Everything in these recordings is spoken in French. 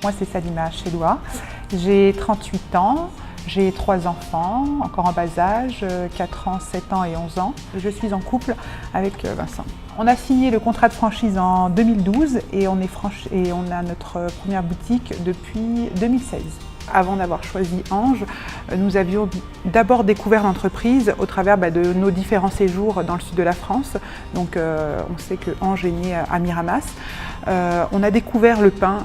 Moi, c'est Salima Cheloua. J'ai 38 ans. J'ai 3 enfants, encore en bas âge, 4 ans, 7 ans et 11 ans. Je suis en couple avec Vincent. On a signé le contrat de franchise en 2012 et on a notre première boutique depuis 2016. Avant d'avoir choisi Ange, nous avions d'abord découvert l'entreprise au travers de nos différents séjours dans le sud de la France. Donc on sait que Ange est né à Miramas. On a découvert le pain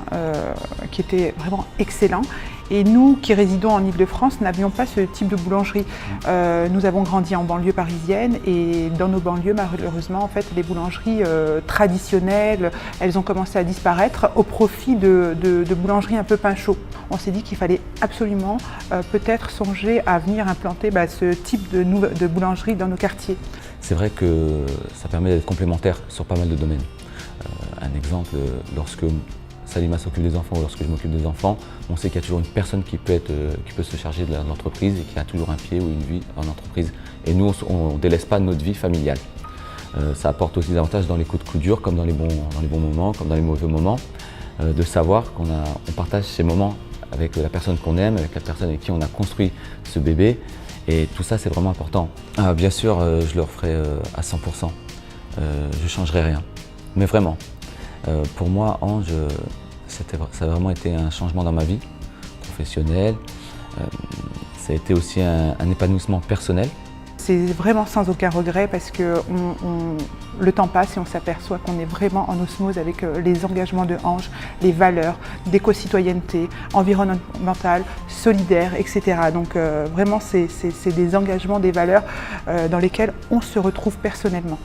qui était vraiment excellent. Et nous qui résidons en Île-de-France n'avions pas ce type de boulangerie. Nous avons grandi en banlieue parisienne et dans nos banlieues, malheureusement, en fait, les boulangeries traditionnelles, elles ont commencé à disparaître au profit de boulangeries un peu pain chaud. On s'est dit qu'il fallait absolument peut-être songer à venir implanter ce type de boulangerie dans nos quartiers. C'est vrai que ça permet d'être complémentaire sur pas mal de domaines. Un exemple, lorsque Salima s'occupe des enfants ou lorsque je m'occupe des enfants, on sait qu'il y a toujours une personne qui peut se charger de l'entreprise et qui a toujours un pied ou une vie en entreprise. Et nous, on ne délaisse pas notre vie familiale. Ça apporte aussi des avantages dans les coups de dur, comme dans les bons moments, comme dans les mauvais moments, de savoir qu'on partage ces moments avec la personne qu'on aime, avec la personne avec qui on a construit ce bébé. Et tout ça, c'est vraiment important. Bien sûr, je le referai à 100%. Je ne changerai rien. Mais vraiment. Pour moi, Ange, ça a vraiment été un changement dans ma vie professionnelle. Ça a été aussi un épanouissement personnel. C'est vraiment sans aucun regret parce que le temps passe et on s'aperçoit qu'on est vraiment en osmose avec les engagements de Ange, les valeurs d'éco-citoyenneté, environnementale, solidaire, etc. Donc vraiment, c'est des engagements, des valeurs dans lesquelles on se retrouve personnellement.